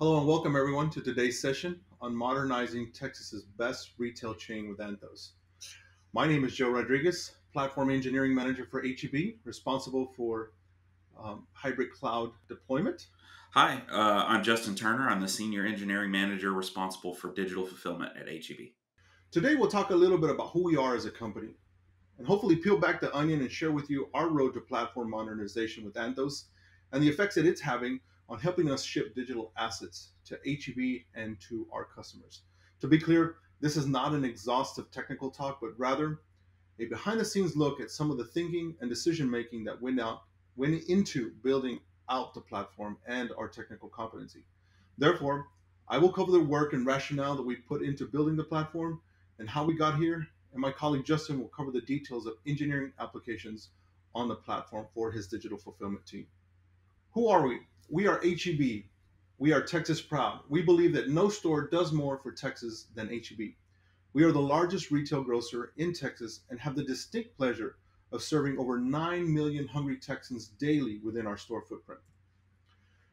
Hello and welcome everyone to today's session on modernizing Texas's best retail chain with Anthos. My name is Joe Rodriguez, Platform Engineering Manager for HEB, responsible for hybrid cloud deployment. Hi, I'm Justin Turner. I'm the Senior Engineering Manager responsible for digital fulfillment at HEB. Today we'll talk a little bit about who we are as a company and hopefully peel back the onion and share with you our road to platform modernization with Anthos and the effects that it's having on helping us ship digital assets to HEB and to our customers. To be clear, this is not an exhaustive technical talk, but rather a behind the scenes look at some of the thinking and decision making that went into building out the platform and our technical competency. Therefore, I will cover the work and rationale that we put into building the platform and how we got here, and my colleague Justin will cover the details of engineering applications on the platform for his digital fulfillment team. Who are we? We are HEB. We are Texas proud. We believe that no store does more for Texas than HEB. We are the largest retail grocer in Texas and have the distinct pleasure of serving over 9 million hungry Texans daily within our store footprint.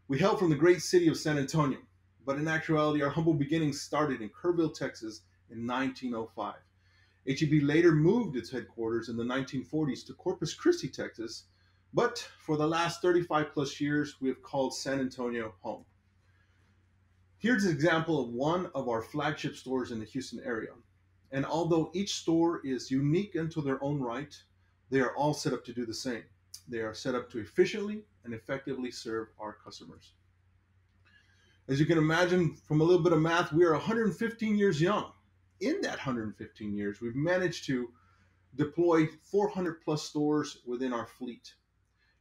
We hail from the great city of San Antonio, but in actuality, our humble beginnings started in Kerrville, Texas in 1905. HEB later moved its headquarters in the 1940s to Corpus Christi, Texas, but for the last 35 plus years, we have called San Antonio home. Here's an example of one of our flagship stores in the Houston area. And although each store is unique into their own right, they are all set up to do the same. They are set up to efficiently and effectively serve our customers. As you can imagine from a little bit of math, we are 115 years young. In that 115 years, we've managed to deploy 400 plus stores within our fleet.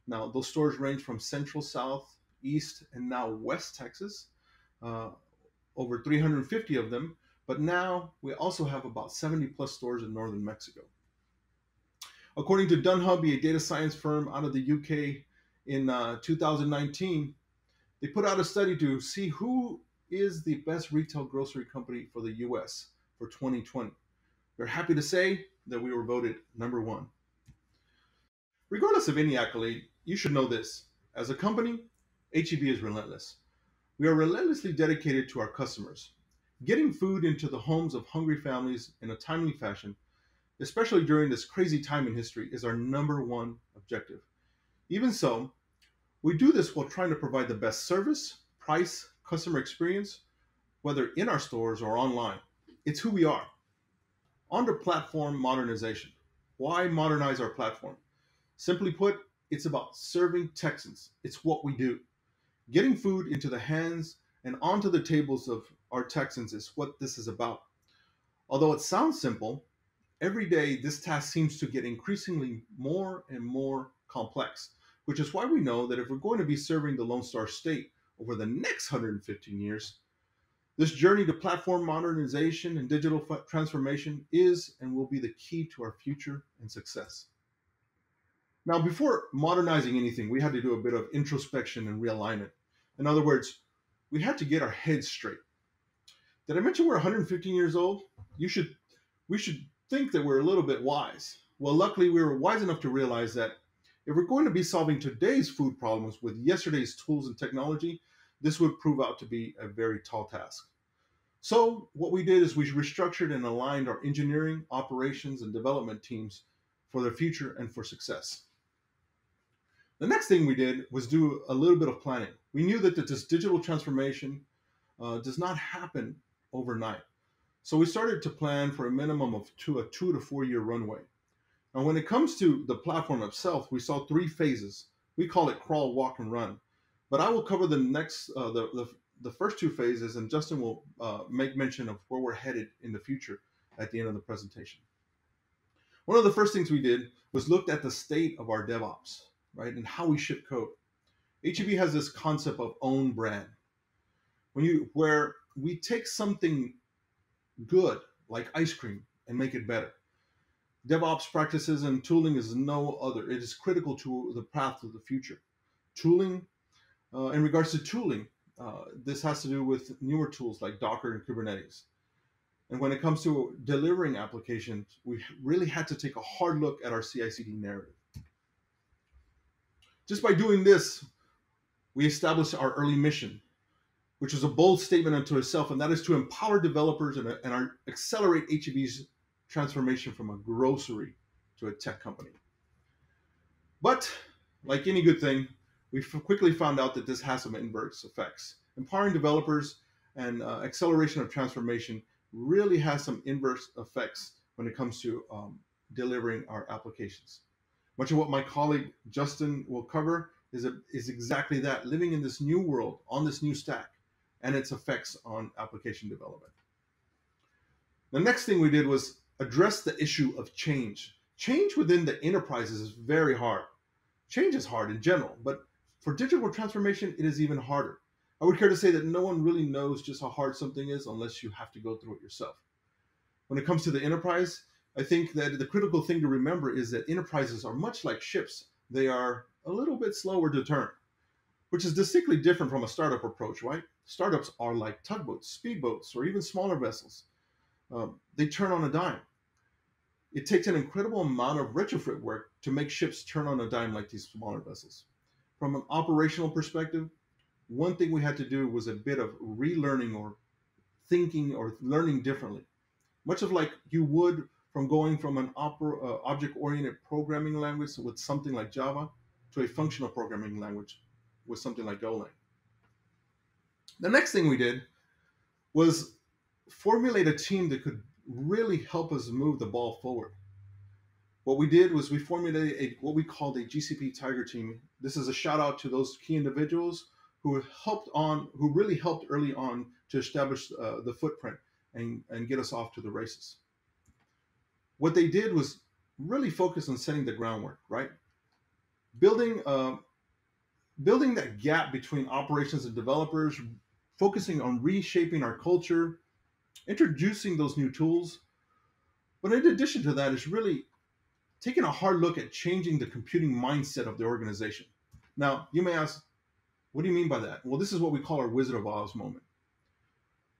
Now, those stores range from Central, South, East, and now West Texas, over 350 of them. But now we also have about 70 plus stores in Northern Mexico. According to Dunhubby, a data science firm out of the UK in 2019, they put out a study to see who is the best retail grocery company for the US for 2020. We're happy to say that we were voted number one. Regardless of any accolade, you should know this. As a company, HEB is relentless. We are relentlessly dedicated to our customers. Getting food into the homes of hungry families in a timely fashion, especially during this crazy time in history, is our number one objective. Even so, we do this while trying to provide the best service, price, customer experience, whether in our stores or online. It's who we are. On to platform modernization. Why modernize our platform? Simply put, it's about serving Texans. It's what we do. Getting food into the hands and onto the tables of our Texans is what this is about. Although it sounds simple, every day this task seems to get increasingly more and more complex, which is why we know that if we're going to be serving the Lone Star State over the next 115 years, this journey to platform modernization and digital transformation is and will be the key to our future and success. Now, before modernizing anything, we had to do a bit of introspection and realignment. In other words, we had to get our heads straight. Did I mention we're 115 years old? We should think that we're a little bit wise. Well, luckily, we were wise enough to realize that if we're going to be solving today's food problems with yesterday's tools and technology, this would prove out to be a very tall task. So what we did is we restructured and aligned our engineering, operations, and development teams for the future and for success. The next thing we did was do a little bit of planning. We knew that this digital transformation does not happen overnight. So we started to plan for a minimum of a 2 to 4 year runway. Now, when it comes to the platform itself, we saw 3 phases. We call it crawl, walk, and run. But I will cover the first 2 phases, and Justin will make mention of where we're headed in the future at the end of the presentation. One of the first things we did was looked at the state of our DevOps, right, and how we ship code. HEB has this concept of own brand, where we take something good like ice cream and make it better. DevOps practices and tooling is no other. It is critical to the path of the future. Tooling, in regards to tooling, this has to do with newer tools like Docker and Kubernetes. And when it comes to delivering applications, we really had to take a hard look at our CI/CD narrative. Just by doing this, we established our early mission. which was a bold statement unto itself, and that is to empower developers and accelerate HEB's transformation from a grocery to a tech company. But like any good thing, we quickly found out that this has some inverse effects. Empowering developers and acceleration of transformation really has some inverse effects when it comes to delivering our applications. Much of what my colleague Justin will cover is exactly that, living in this new world, on this new stack, and its effects on application development. The next thing we did was address the issue of change. Change within the enterprises is very hard. Change is hard in general, but for digital transformation, it is even harder. I would care to say that no one really knows just how hard something is unless you have to go through it yourself. When it comes to the enterprise, I think that the critical thing to remember is that enterprises are much like ships. They are a little bit slower to turn, which is distinctly different from a startup approach, right? Startups are like tugboats, speedboats, or even smaller vessels. They turn on a dime. It takes an incredible amount of retrofit work to make ships turn on a dime like these smaller vessels. From an operational perspective, one thing we had to do was a bit of relearning or thinking or learning differently. Much of like you would from going from an object-oriented programming language with something like Java to a functional programming language with something like Golang. The next thing we did was formulate a team that could really help us move the ball forward. What we did was we formulated what we called a GCP Tiger team. This is a shout out to those key individuals who really helped early on to establish the footprint and get us off to the races. What they did was really focus on setting the groundwork, right? Building that gap between operations and developers, focusing on reshaping our culture, introducing those new tools. But in addition to that, is really taking a hard look at changing the computing mindset of the organization. Now, you may ask, what do you mean by that? Well, this is what we call our Wizard of Oz moment.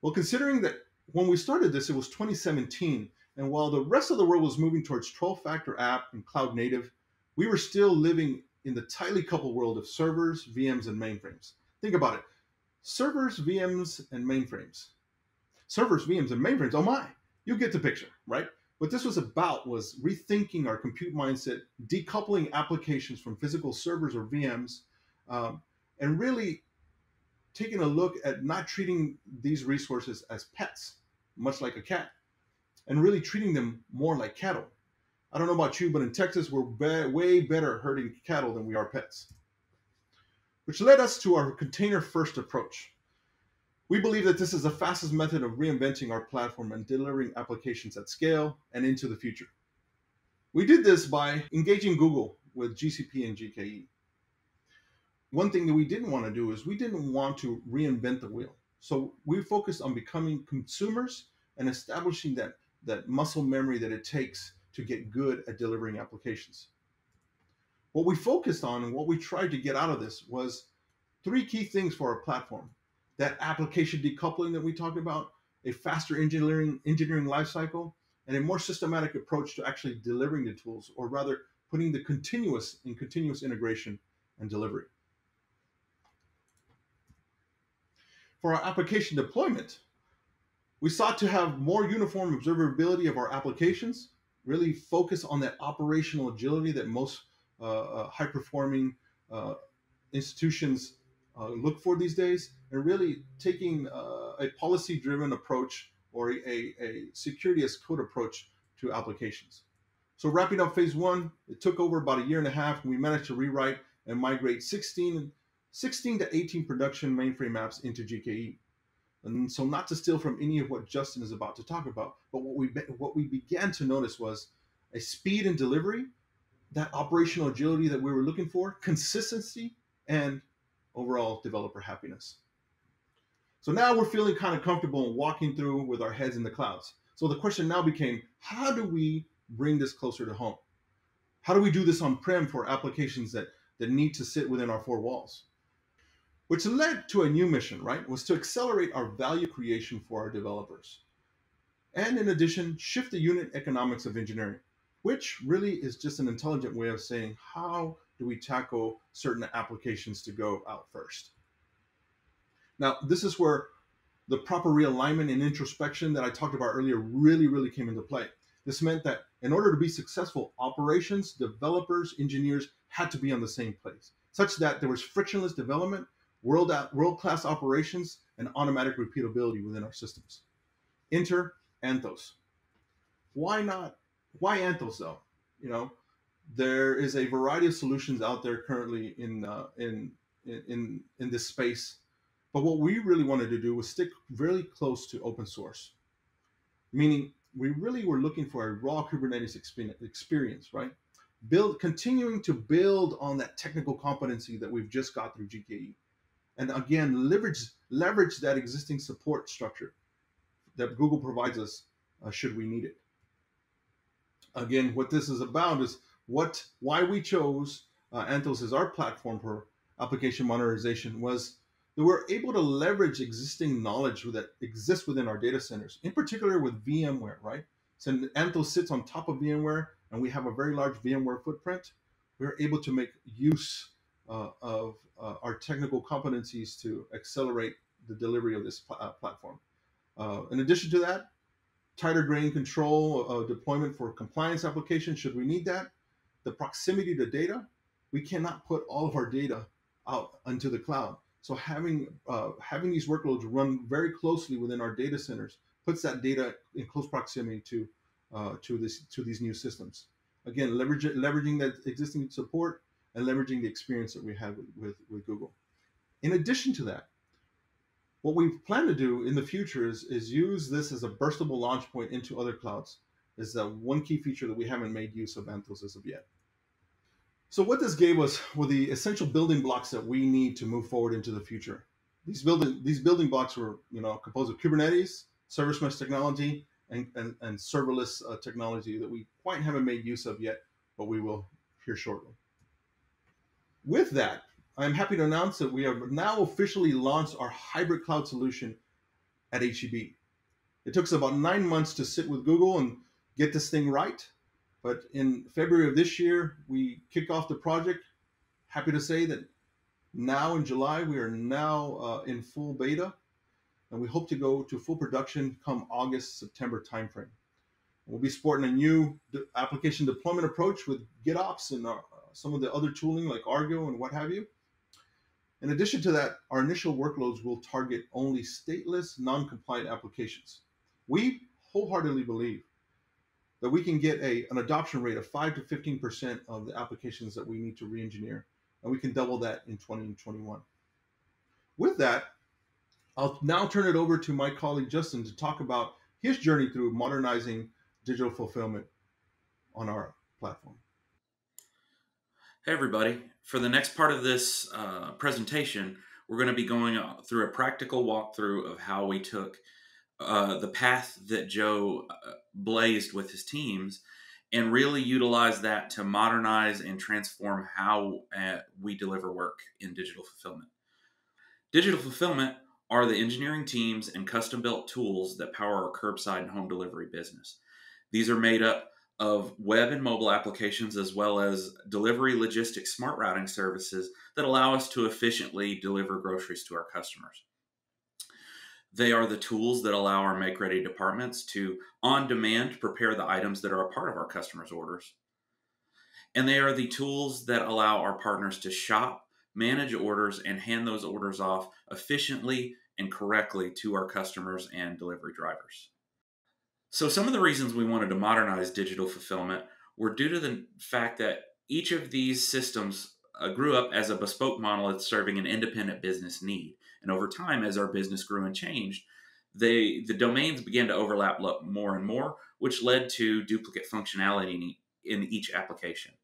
Well, considering that when we started this, it was 2017, and while the rest of the world was moving towards 12-factor app and cloud native, we were still living in the tightly coupled world of servers, VMs, and mainframes. Think about it. Servers, VMs, and mainframes. Servers, VMs, and mainframes, oh my, you get the picture, right? What this was about was rethinking our compute mindset, decoupling applications from physical servers or VMs, and really taking a look at not treating these resources as pets, much like a cat, and really treating them more like cattle. I don't know about you, but in Texas, we're way better at herding cattle than we are pets. Which led us to our container-first approach. We believe that this is the fastest method of reinventing our platform and delivering applications at scale and into the future. We did this by engaging Google with GCP and GKE. One thing that we didn't want to do is we didn't want to reinvent the wheel. So we focused on becoming consumers and establishing that muscle memory that it takes to get good at delivering applications. What we focused on and what we tried to get out of this was three key things for our platform. That application decoupling that we talked about, a faster engineering lifecycle, and a more systematic approach to actually delivering the tools, or rather putting the continuous integration and delivery. For our application deployment, we sought to have more uniform observability of our applications, really focus on that operational agility that most high-performing institutions look for these days, and really taking a policy-driven approach or a security as code approach to applications. So wrapping up phase one, it took over about a year and a half, and we managed to rewrite and migrate 16 to 18 production mainframe apps into GKE. And so not to steal from any of what Justin is about to talk about, but what we began to notice was a speed in delivery, that operational agility that we were looking for, consistency, and overall developer happiness. So now we're feeling kind of comfortable in walking through with our heads in the clouds. So the question now became, how do we bring this closer to home? How do we do this on-prem for applications that need to sit within our four walls? Which led to a new mission, right? Was to accelerate our value creation for our developers. And in addition, shift the unit economics of engineering, which really is just an intelligent way of saying, how do we tackle certain applications to go out first? Now, this is where the proper realignment and introspection that I talked about earlier really came into play. This meant that in order to be successful, operations, developers, engineers had to be on the same place, such that there was frictionless development, world-class operations, and automatic repeatability within our systems. Enter Anthos. Why not? Why Anthos though? You know, there is a variety of solutions out there currently in this space, but what we really wanted to do was stick really close to open source, meaning we really were looking for a raw Kubernetes experience, right? Continuing to build on that technical competency that we've just got through GKE, and again leverage that existing support structure that Google provides us should we need it. Again, what this is about is why we chose Anthos as our platform for application modernization was that we're able to leverage existing knowledge that exists within our data centers, in particular with VMware, right? So Anthos sits on top of VMware, and we have a very large VMware footprint. We're able to make use of our technical competencies to accelerate the delivery of this platform. In addition to that, tighter grain control deployment for compliance applications should we need that. The proximity to data, we cannot put all of our data out into the cloud. So having these workloads run very closely within our data centers puts that data in close proximity to these new systems. Again, leveraging that existing support and leveraging the experience that we have with Google. In addition to that, what we plan to do in the future is use this as a burstable launch point into other clouds. Is one key feature that we haven't made use of Anthos as of yet. So what this gave us were the essential building blocks that we need to move forward into the future. These building blocks were composed of Kubernetes, service mesh technology, and serverless technology that we quite haven't made use of yet, but we will here shortly. With that, I'm happy to announce that we have now officially launched our hybrid cloud solution at HEB. It took us about 9 months to sit with Google and get this thing right. But in February of this year, we kicked off the project. Happy to say that now in July, we are now in full beta, and we hope to go to full production come August, September timeframe. We'll be sporting a new application deployment approach with GitOps and some of the other tooling like Argo and what have you. In addition to that, our initial workloads will target only stateless, non-compliant applications. We wholeheartedly believe that we can get an adoption rate of 5 to 15% of the applications that we need to re-engineer, and we can double that in 2021. With that, I'll now turn it over to my colleague Justin to talk about his journey through modernizing digital fulfillment on our platform. Hey everybody, for the next part of this presentation, we're going to be going through a practical walkthrough of how we took the path that Joe blazed with his teams and really utilize that to modernize and transform how we deliver work in digital fulfillment. Digital fulfillment are the engineering teams and custom-built tools that power our curbside and home delivery business. These are made up of web and mobile applications, as well as delivery logistics smart routing services that allow us to efficiently deliver groceries to our customers. They are the tools that allow our make-ready departments to, on demand, prepare the items that are a part of our customers' orders. And they are the tools that allow our partners to shop, manage orders, and hand those orders off efficiently and correctly to our customers and delivery drivers. So some of the reasons we wanted to modernize digital fulfillment were due to the fact that each of these systems grew up as a bespoke monolith serving an independent business need. And over time, as our business grew and changed, the domains began to overlap more and more, which led to duplicate functionality in each application.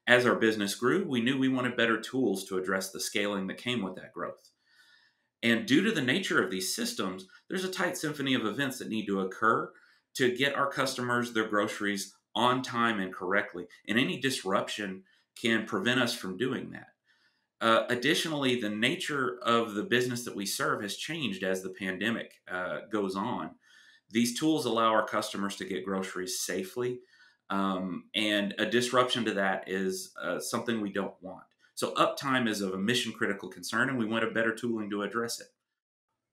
As our business grew, we knew we wanted better tools to address the scaling that came with that growth. And due to the nature of these systems, there's a tight symphony of events that need to occur to get our customers their groceries on time and correctly. And any disruption can prevent us from doing that. Additionally, the nature of the business that we serve has changed as the pandemic goes on. These tools allow our customers to get groceries safely, and a disruption to that is something we don't want. So uptime is of a mission critical concern, and we want a better tooling to address it.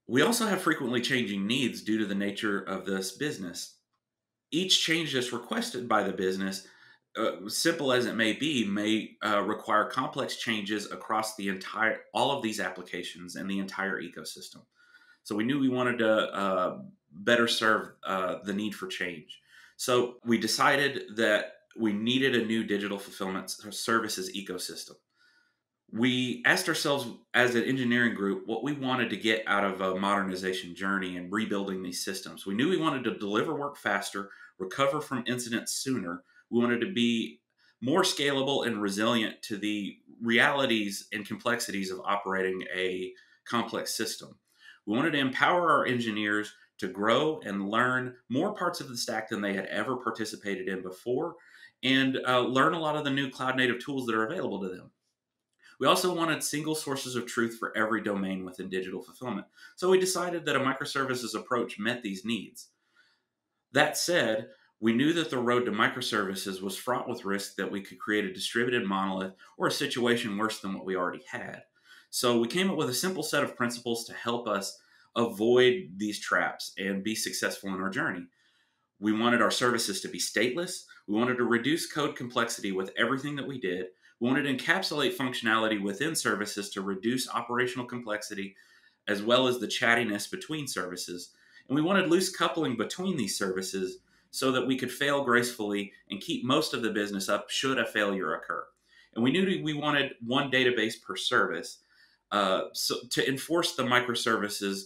We also have frequently changing needs due to the nature of this business. Each change that's requested by the business, simple as it may require complex changes across all of these applications and the entire ecosystem. So we knew we wanted to better serve the need for change. So we decided that we needed a new digital fulfillment services ecosystem. We asked ourselves as an engineering group what we wanted to get out of a modernization journey and rebuilding these systems. We knew we wanted to deliver work faster, recover from incidents sooner. We wanted to be more scalable and resilient to the realities and complexities of operating a complex system. We wanted to empower our engineers to grow and learn more parts of the stack than they had ever participated in before, and learn a lot of the new cloud native tools that are available to them. We also wanted single sources of truth for every domain within digital fulfillment. So we decided that a microservices approach met these needs. That said, we knew that the road to microservices was fraught with risk that we could create a distributed monolith or a situation worse than what we already had. So we came up with a simple set of principles to help us avoid these traps and be successful in our journey. We wanted our services to be stateless. We wanted to reduce code complexity with everything that we did. We wanted to encapsulate functionality within services to reduce operational complexity, as well as the chattiness between services. And we wanted loose coupling between these services so that we could fail gracefully and keep most of the business up should a failure occur. And we knew we wanted one database per service, so to enforce the microservices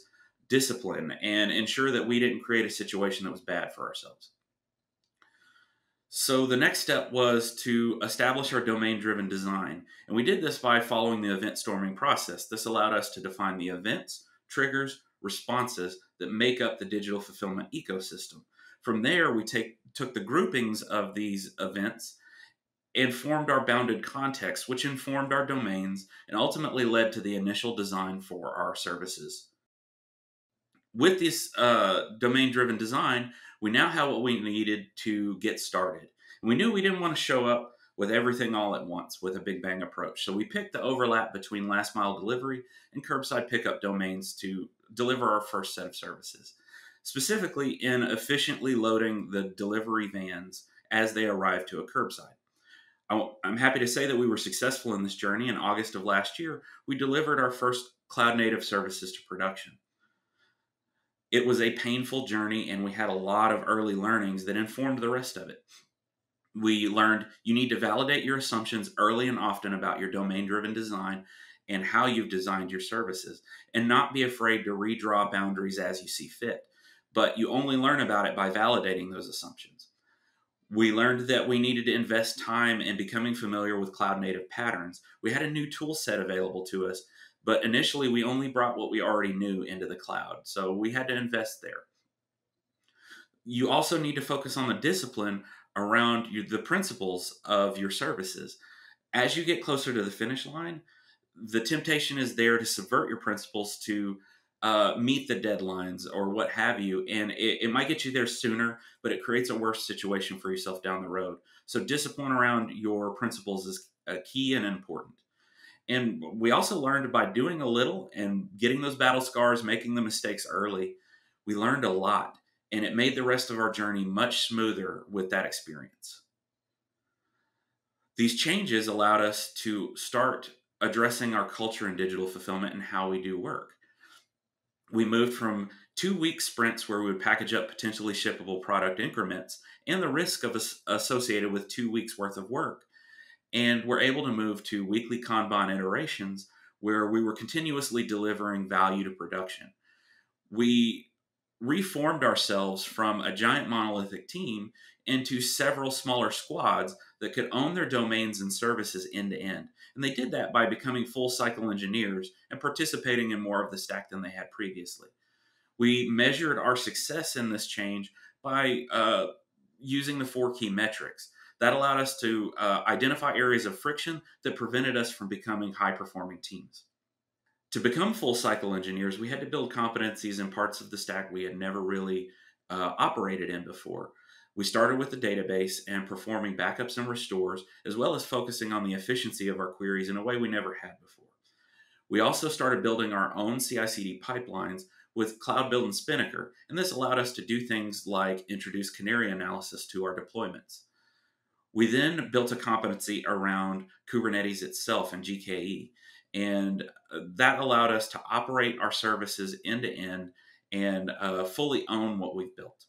discipline and ensure that we didn't create a situation that was bad for ourselves. So the next step was to establish our domain-driven design. And we did this by following the event storming process. This allowed us to define the events, triggers, responses that make up the digital fulfillment ecosystem. From there, we took the groupings of these events and formed our bounded context, which informed our domains and ultimately led to the initial design for our services. With this domain-driven design, we now have what we needed to get started. And we knew we didn't want to show up with everything all at once with a big bang approach. So we picked the overlap between last mile delivery and curbside pickup domains to deliver our first set of services, specifically in efficiently loading the delivery vans as they arrive to a curbside. I'm happy to say that we were successful in this journey. In August of last year, we delivered our first cloud native services to production. It was a painful journey, and we had a lot of early learnings that informed the rest of it. We learned you need to validate your assumptions early and often about your domain-driven design and how you've designed your services, and not be afraid to redraw boundaries as you see fit. But you only learn about it by validating those assumptions. We learned that we needed to invest time in becoming familiar with cloud native patterns. We had a new tool set available to us, but initially we only brought what we already knew into the cloud. So we had to invest there. You also need to focus on the discipline around the principles of your services. As you get closer to the finish line, the temptation is there to subvert your principles to meet the deadlines or what have you. And it might get you there sooner, but it creates a worse situation for yourself down the road. So discipline around your principles is key and important. And we also learned by doing a little and getting those battle scars, making the mistakes early, we learned a lot. And it made the rest of our journey much smoother with that experience. These changes allowed us to start addressing our culture in digital fulfillment and how we do work. We moved from 2-week sprints where we would package up potentially shippable product increments and the risk of associated with 2 weeks worth of work. And we're able to move to weekly Kanban iterations where we were continuously delivering value to production. We reformed ourselves from a giant monolithic team into several smaller squads that could own their domains and services end to end. And they did that by becoming full cycle engineers and participating in more of the stack than they had previously. We measured our success in this change by using the 4 key metrics. That allowed us to identify areas of friction that prevented us from becoming high performing teams. To become full cycle engineers, we had to build competencies in parts of the stack we had never really operated in before. We started with the database and performing backups and restores, as well as focusing on the efficiency of our queries in a way we never had before. We also started building our own CI/CD pipelines with Cloud Build and Spinnaker, and this allowed us to do things like introduce canary analysis to our deployments. We then built a competency around Kubernetes itself and GKE, and that allowed us to operate our services end to end and fully own what we've built.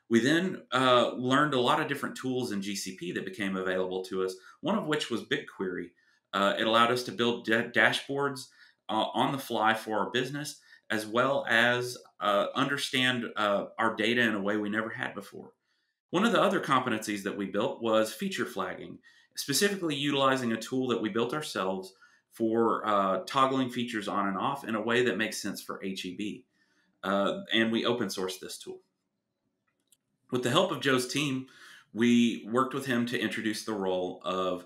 We then learned a lot of different tools in GCP that became available to us, one of which was BigQuery. It allowed us to build dashboards on the fly for our business, as well as understand our data in a way we never had before. One of the other competencies that we built was feature flagging, specifically utilizing a tool that we built ourselves for toggling features on and off in a way that makes sense for HEB. And we open sourced this tool. With the help of Joe's team, we worked with him to introduce the role of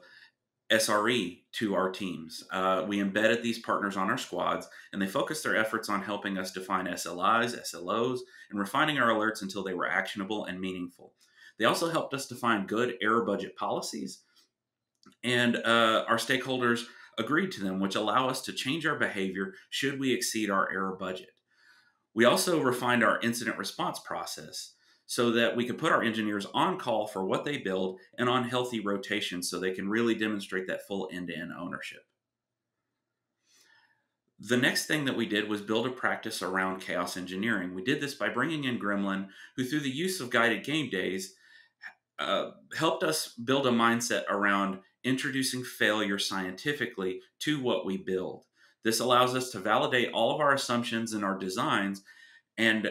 SRE to our teams. We embedded these partners on our squads, and they focused their efforts on helping us define SLIs, SLOs, and refining our alerts until they were actionable and meaningful. They also helped us define good error budget policies, and our stakeholders agreed to them, which allow us to change our behavior should we exceed our error budget. We also refined our incident response process so that we could put our engineers on call for what they build and on healthy rotation so they can really demonstrate that full end-to-end ownership. The next thing that we did was build a practice around chaos engineering. We did this by bringing in Gremlin, who through the use of guided game days helped us build a mindset around introducing failure scientifically to what we build. This allows us to validate all of our assumptions and our designs and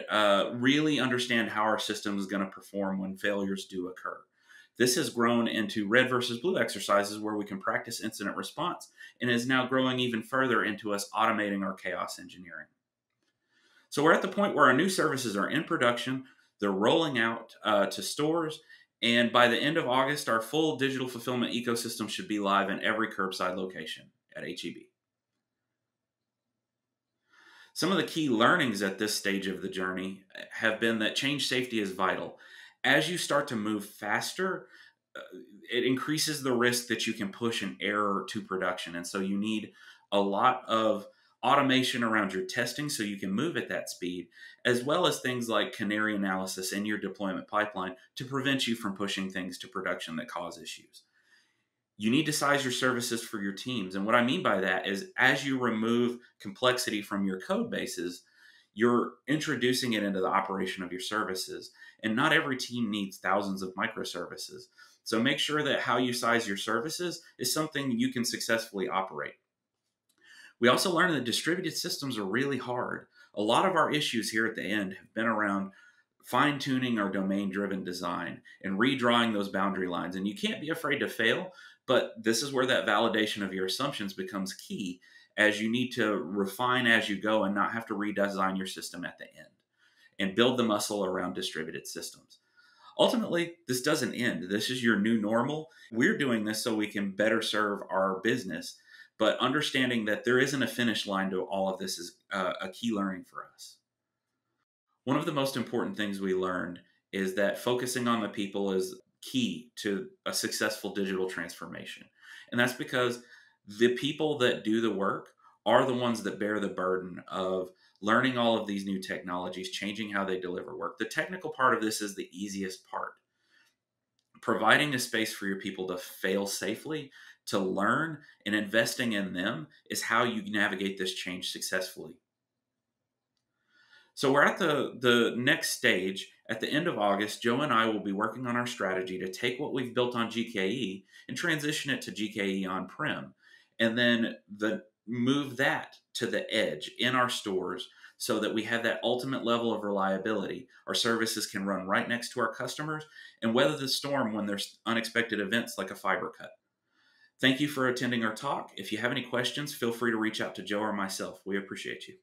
really understand how our system is going to perform when failures do occur. This has grown into red versus blue exercises where we can practice incident response and is now growing even further into us automating our chaos engineering. So we're at the point where our new services are in production, they're rolling out to stores, and by the end of August, our full digital fulfillment ecosystem should be live in every curbside location at HEB. Some of the key learnings at this stage of the journey have been that change safety is vital. As you start to move faster, it increases the risk that you can push an error to production. And so you need a lot of automation around your testing so you can move at that speed, as well as things like canary analysis in your deployment pipeline to prevent you from pushing things to production that cause issues. You need to size your services for your teams. And what I mean by that is as you remove complexity from your code bases, you're introducing it into the operation of your services. And not every team needs thousands of microservices. So make sure that how you size your services is something you can successfully operate. We also learned that distributed systems are really hard. A lot of our issues here at the end have been around fine-tuning our domain-driven design and redrawing those boundary lines. And you can't be afraid to fail, but this is where that validation of your assumptions becomes key, as you need to refine as you go and not have to redesign your system at the end and build the muscle around distributed systems. Ultimately, this doesn't end. This is your new normal. We're doing this so we can better serve our business, but understanding that there isn't a finish line to all of this is a key learning for us. One of the most important things we learned is that focusing on the people is key to a successful digital transformation. And that's because the people that do the work are the ones that bear the burden of learning all of these new technologies, changing how they deliver work. The technical part of this is the easiest part. Providing a space for your people to fail safely, to learn, and investing in them is how you navigate this change successfully. So we're at the next stage. At the end of August, Joe and I will be working on our strategy to take what we've built on GKE and transition it to GKE on-prem, and then move that to the edge in our stores so that we have that ultimate level of reliability. Our services can run right next to our customers and weather the storm when there's unexpected events like a fiber cut. Thank you for attending our talk. If you have any questions, feel free to reach out to Joe or myself. We appreciate you.